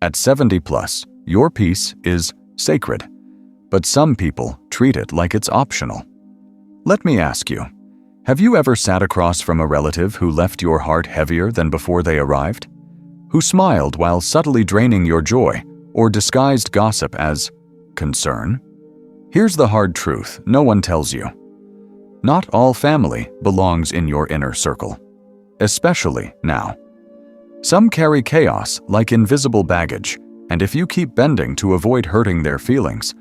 At 70 plus, your peace is sacred, but some people treat it like it's optional. Let me ask you, have you ever sat across from a relative who left your heart heavier than before they arrived? Who smiled while subtly draining your joy, or disguised gossip as concern? Here's the hard truth no one tells you. Not all family belongs in your inner circle, especially now. Some carry chaos like invisible baggage, and if you keep bending to avoid hurting their feelings,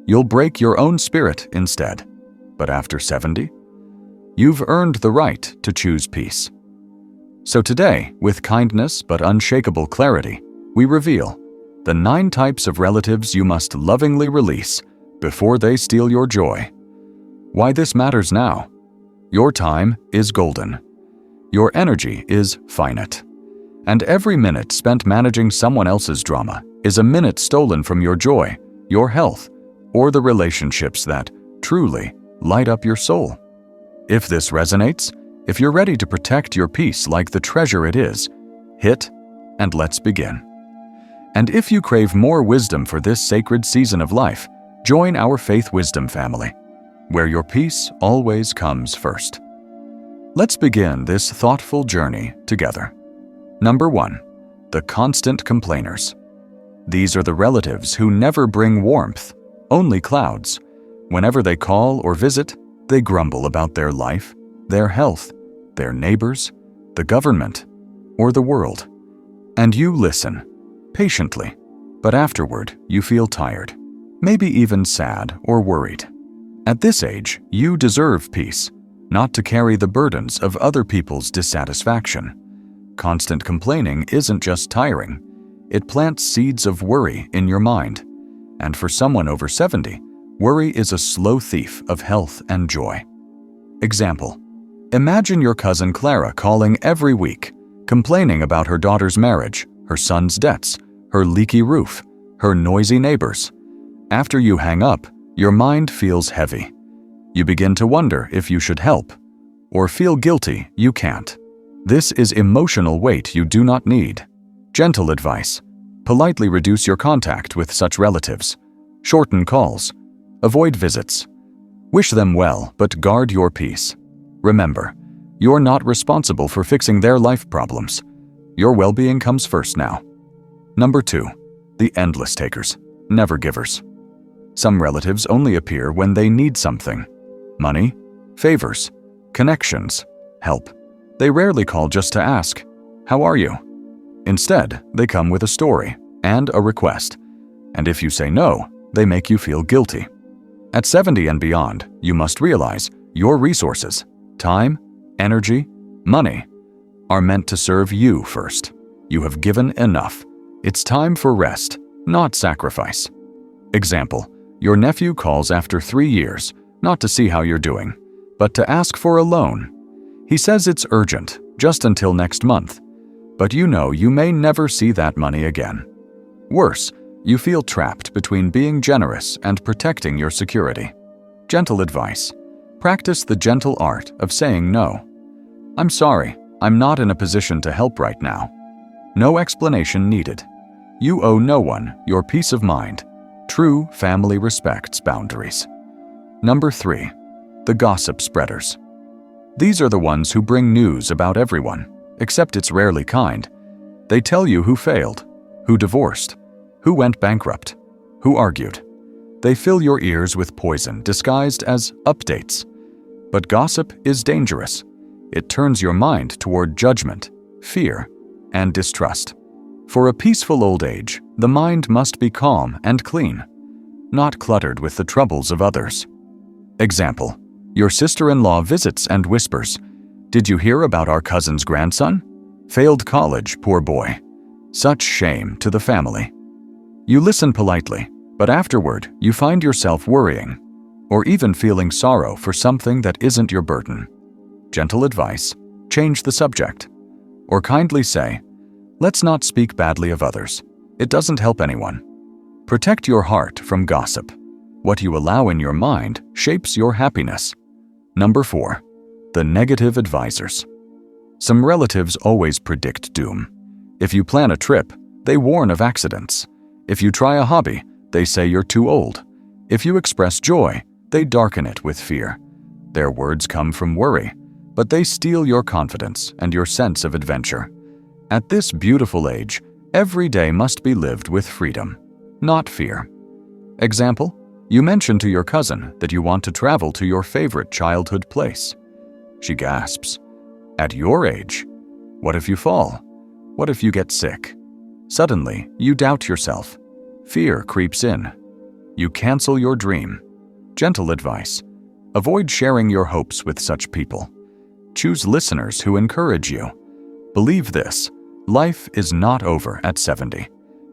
you'll break your own spirit instead. But after 70, you've earned the right to choose peace. So today, with kindness but unshakable clarity, we reveal the 9 types of relatives you must lovingly release before they steal your joy. Why this matters now. Your time is golden. Your energy is finite. And every minute spent managing someone else's drama is a minute stolen from your joy, your health, or the relationships that truly light up your soul. If this resonates, if you're ready to protect your peace like the treasure it is, hit and let's begin. And if you crave more wisdom for this sacred season of life, join our Faith Wisdom family, where your peace always comes first. Let's begin this thoughtful journey together. Number 1, the constant complainers. These are the relatives who never bring warmth, only clouds. Whenever they call or visit, they grumble about their life, their health, their neighbors, the government, or the world. And you listen, patiently, but afterward you feel tired, maybe even sad or worried. At this age, you deserve peace, not to carry the burdens of other people's dissatisfaction. Constant complaining isn't just tiring, it plants seeds of worry in your mind. And for someone over 70, worry is a slow thief of health and joy. Example: imagine your cousin Clara calling every week, complaining about her daughter's marriage, her son's debts, her leaky roof, her noisy neighbors. After you hang up, your mind feels heavy. You begin to wonder if you should help, or feel guilty you can't. This is emotional weight you do not need. Gentle advice: politely reduce your contact with such relatives. Shorten calls. Avoid visits. Wish them well, but guard your peace. Remember, you're not responsible for fixing their life problems. Your well-being comes first now. Number 2, the endless takers, never givers. Some relatives only appear when they need something: money, favors, connections, help. They rarely call just to ask, "How are you?" Instead, they come with a story and a request. And if you say no, they make you feel guilty. At 70 and beyond, you must realize your resources, time, energy, money, are meant to serve you first. You have given enough. It's time for rest, not sacrifice. Example: your nephew calls after 3 years, not to see how you're doing, but to ask for a loan. He says it's urgent, just until next month, but you know you may never see that money again. Worse, you feel trapped between being generous and protecting your security. Gentle advice: practice the gentle art of saying no. "I'm sorry, I'm not in a position to help right now." No explanation needed. You owe no one your peace of mind. True family respects boundaries. Number 3, the gossip spreaders. These are the ones who bring news about everyone, except it's rarely kind. They tell you who failed, who divorced, who went bankrupt, who argued. They fill your ears with poison disguised as updates. But gossip is dangerous. It turns your mind toward judgment, fear, and distrust. For a peaceful old age, the mind must be calm and clean, not cluttered with the troubles of others. Example: your sister-in-law visits and whispers, "Did you hear about our cousin's grandson? Failed college, poor boy. Such shame to the family." You listen politely, but afterward you find yourself worrying, or even feeling sorrow for something that isn't your burden. Gentle advice: change the subject. Or kindly say, "Let's not speak badly of others. It doesn't help anyone." Protect your heart from gossip. What you allow in your mind shapes your happiness. Number 4, the negative advisors. Some relatives always predict doom. If you plan a trip, they warn of accidents. If you try a hobby, they say you're too old. If you express joy, they darken it with fear. Their words come from worry, but they steal your confidence and your sense of adventure. At this beautiful age, every day must be lived with freedom, not fear. Example, you mention to your cousin that you want to travel to your favorite childhood place. She gasps. At your age? What if you fall? What if you get sick? Suddenly, you doubt yourself. Fear creeps in. You cancel your dream. Gentle advice. Avoid sharing your hopes with such people. Choose listeners who encourage you. Believe this, life is not over at 70.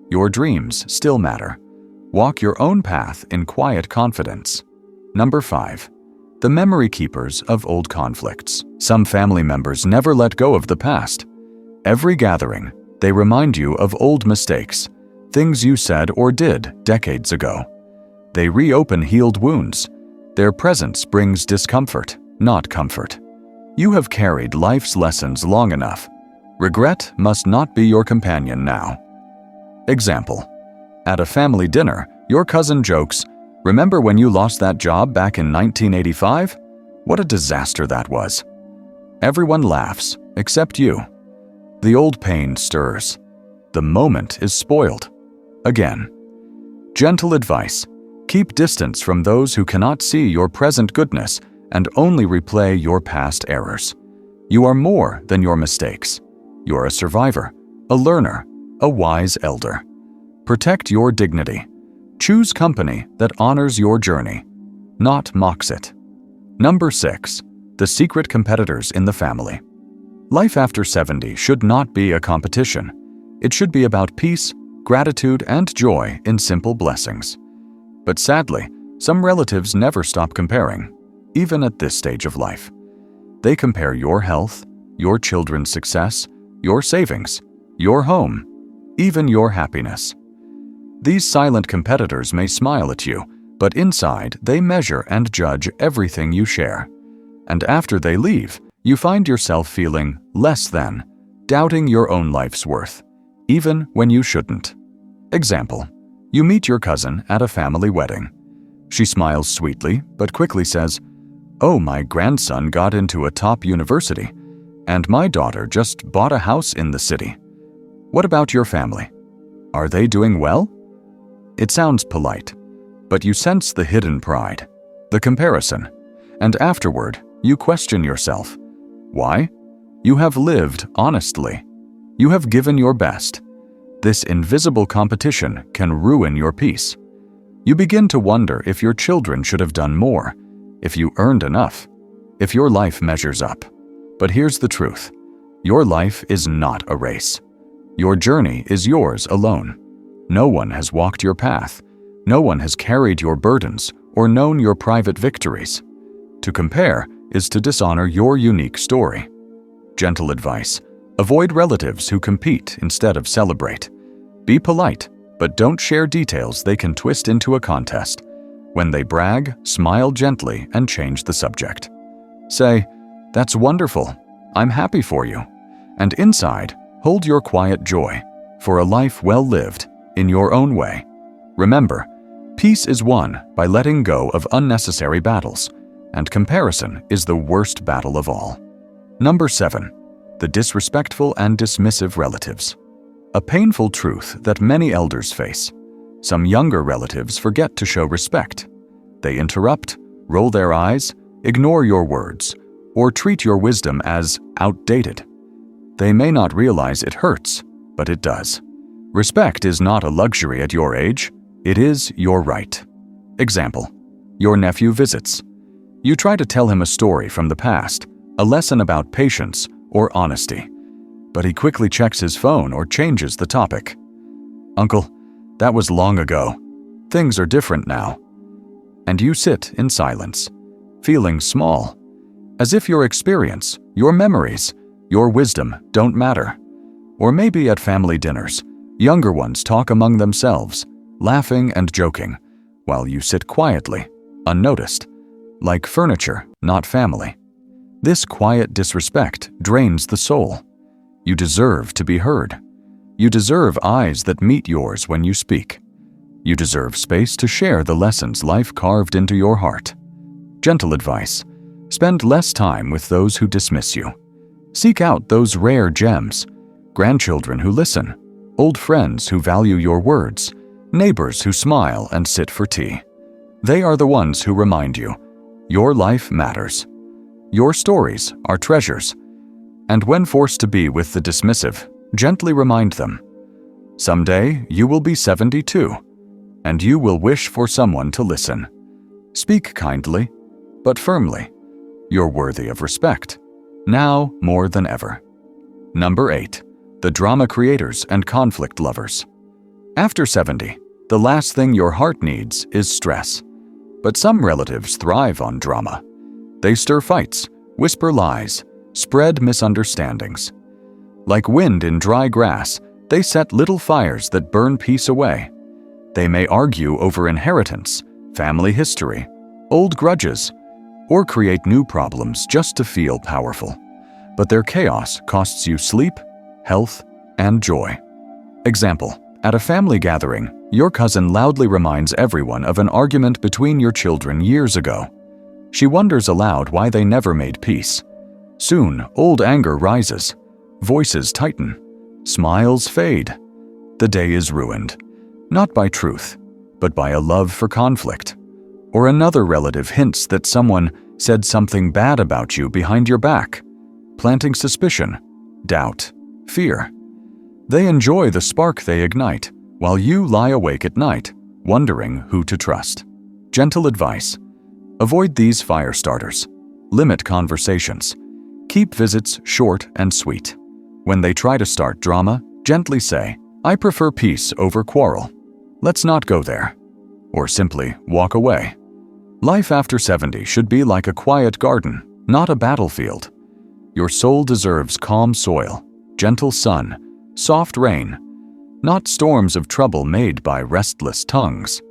Your dreams still matter. Walk your own path in quiet confidence. Number 5. The memory keepers of old conflicts. Some family members never let go of the past. Every gathering, they remind you of old mistakes, things you said or did decades ago. They reopen healed wounds. Their presence brings discomfort, not comfort. You have carried life's lessons long enough. Regret must not be your companion now. Example, at a family dinner, your cousin jokes, "Remember when you lost that job back in 1985? What a disaster that was." Everyone laughs, except you. The old pain stirs. The moment is spoiled. Again. Gentle advice. Keep distance from those who cannot see your present goodness and only replay your past errors. You are more than your mistakes. You are a survivor, a learner, a wise elder. Protect your dignity. Choose company that honors your journey, not mocks it. Number 6. The secret competitors in the family. Life after 70 should not be a competition. It should be about peace, gratitude, and joy in simple blessings. But sadly, some relatives never stop comparing, even at this stage of life. They compare your health, your children's success, your savings, your home, even your happiness. These silent competitors may smile at you, but inside they measure and judge everything you share. And after they leave, you find yourself feeling less than, doubting your own life's worth, even when you shouldn't. Example, you meet your cousin at a family wedding. She smiles sweetly, but quickly says, "Oh, my grandson got into a top university, and my daughter just bought a house in the city. What about your family? Are they doing well?" It sounds polite, but you sense the hidden pride, the comparison, and afterward, you question yourself. Why? You have lived honestly. You have given your best. This invisible competition can ruin your peace. You begin to wonder if your children should have done more, if you earned enough, if your life measures up. But here's the truth. Your life is not a race. Your journey is yours alone. No one has walked your path. No one has carried your burdens or known your private victories. To compare is to dishonor your unique story. Gentle advice. Avoid relatives who compete instead of celebrate. Be polite, but don't share details they can twist into a contest. When they brag, smile gently and change the subject. Say, "That's wonderful. I'm happy for you." And inside, hold your quiet joy for a life well lived in your own way. Remember, peace is won by letting go of unnecessary battles, and comparison is the worst battle of all. Number 7. The disrespectful and dismissive relatives. A painful truth that many elders face. Some younger relatives forget to show respect. They interrupt, roll their eyes, ignore your words, or treat your wisdom as outdated. They may not realize it hurts, but it does. Respect is not a luxury at your age, it is your right. Example, your nephew visits. You try to tell him a story from the past, a lesson about patience or honesty, but he quickly checks his phone or changes the topic. "Uncle, that was long ago. Things are different now." And you sit in silence, feeling small, as if your experience, your memories, your wisdom don't matter. Or maybe at family dinners, younger ones talk among themselves, laughing and joking, while you sit quietly, unnoticed, like furniture, not family. This quiet disrespect drains the soul. You deserve to be heard. You deserve eyes that meet yours when you speak. You deserve space to share the lessons life carved into your heart. Gentle advice. Spend less time with those who dismiss you. Seek out those rare gems. Grandchildren who listen, old friends who value your words, neighbors who smile and sit for tea. They are the ones who remind you, your life matters. Your stories are treasures. And when forced to be with the dismissive, gently remind them, someday you will be 72, and you will wish for someone to listen. Speak kindly, but firmly. You're worthy of respect, now more than ever. Number 8. The drama creators and conflict lovers. After 70, the last thing your heart needs is stress. But some relatives thrive on drama. They stir fights, whisper lies, spread misunderstandings. Like wind in dry grass, they set little fires that burn peace away. They may argue over inheritance, family history, old grudges, or create new problems just to feel powerful. But their chaos costs you sleep, health, and joy. Example: at a family gathering, your cousin loudly reminds everyone of an argument between your children years ago. She wonders aloud why they never made peace. Soon, old anger rises, voices tighten, smiles fade. The day is ruined, not by truth, but by a love for conflict. Or another relative hints that someone said something bad about you behind your back, planting suspicion, doubt, fear. They enjoy the spark they ignite, while you lie awake at night, wondering who to trust. Gentle advice. Avoid these fire starters. Limit conversations. Keep visits short and sweet. When they try to start drama, gently say, I prefer peace over quarrel. Let's not go there. Or simply walk away. Life after 70 should be like a quiet garden, not a battlefield. Your soul deserves calm soil, gentle sun, soft rain, not storms of trouble made by restless tongues.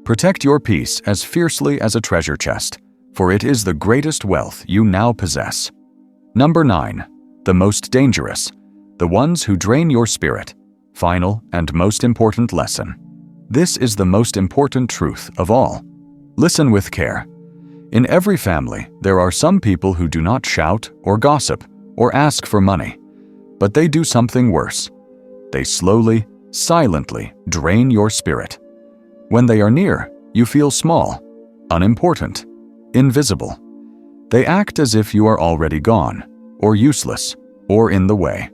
Protect your peace as fiercely as a treasure chest, for it is the greatest wealth you now possess. Number 9. The most dangerous. The ones who drain your spirit. Final and most important lesson. This is the most important truth of all. Listen with care. In every family, there are some people who do not shout or gossip or ask for money, but they do something worse. They slowly, silently drain your spirit. When they are near, you feel small, unimportant, invisible. They act as if you are already gone, or useless, or in the way.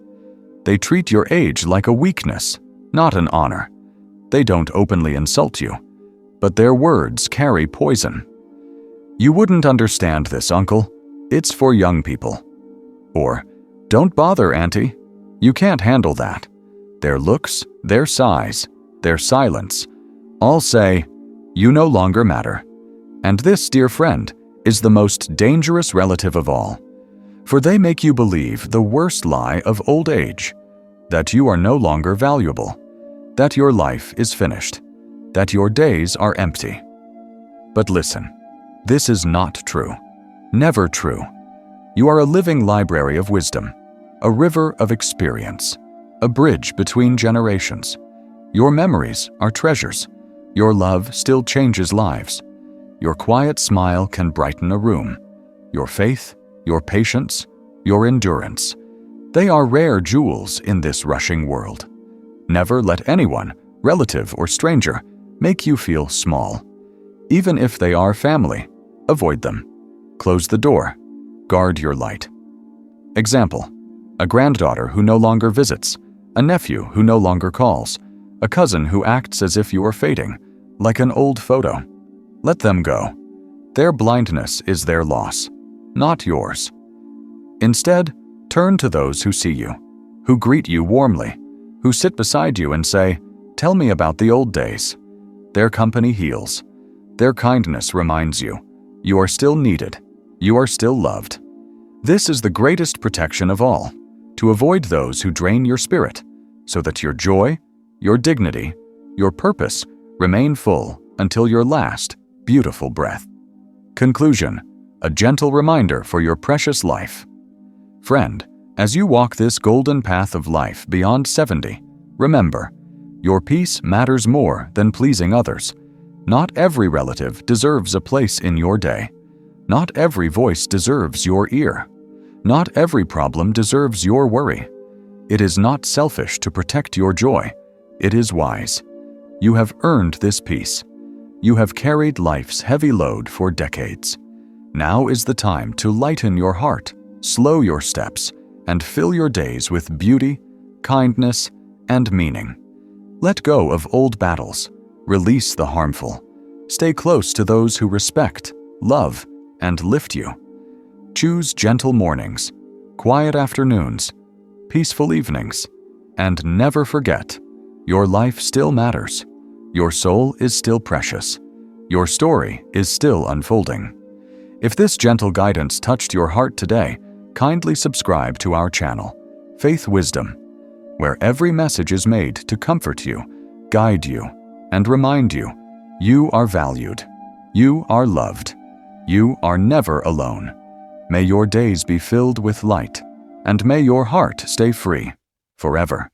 They treat your age like a weakness, not an honor. They don't openly insult you, but their words carry poison. You wouldn't understand this, uncle. It's for young people. Or, don't bother, auntie. You can't handle that. Their looks, their sighs, their silence, all say, you no longer matter. And this, dear friend, is the most dangerous relative of all. For they make you believe the worst lie of old age, that you are no longer valuable, that your life is finished, that your days are empty. But listen, this is not true, never true. You are a living library of wisdom, a river of experience, a bridge between generations. Your memories are treasures. Your love still changes lives. Your quiet smile can brighten a room. Your faith, your patience, your endurance. They are rare jewels in this rushing world. Never let anyone, relative or stranger, make you feel small. Even if they are family, avoid them. Close the door. Guard your light. Example: a granddaughter who no longer visits, a nephew who no longer calls, a cousin who acts as if you are fading, like an old photo. Let them go. Their blindness is their loss, not yours. Instead, turn to those who see you, who greet you warmly, who sit beside you and say, "Tell me about the old days." Their company heals. Their kindness reminds you, you are still needed, you are still loved. This is the greatest protection of all, to avoid those who drain your spirit, so that your joy, your dignity, your purpose remain full until your last, beautiful breath. Conclusion: a gentle reminder for your precious life. Friend, as you walk this golden path of life beyond 70, Remember, your peace matters more than pleasing others. Not every relative deserves a place in your day. Not every voice deserves your ear. Not every problem deserves your worry. It is not selfish to protect your joy. It is wise. You have earned this peace. You have carried life's heavy load for decades. Now is the time to lighten your heart, slow your steps, and fill your days with beauty, kindness, and meaning. Let go of old battles. Release the harmful. Stay close to those who respect, love, and lift you. Choose gentle mornings, quiet afternoons, peaceful evenings, and never forget, your life still matters. Your soul is still precious. Your story is still unfolding. If this gentle guidance touched your heart today, kindly subscribe to our channel, Faith Wisdom, where every message is made to comfort you, guide you, and remind you, you are valued, you are loved, you are never alone. May your days be filled with light, and may your heart stay free forever.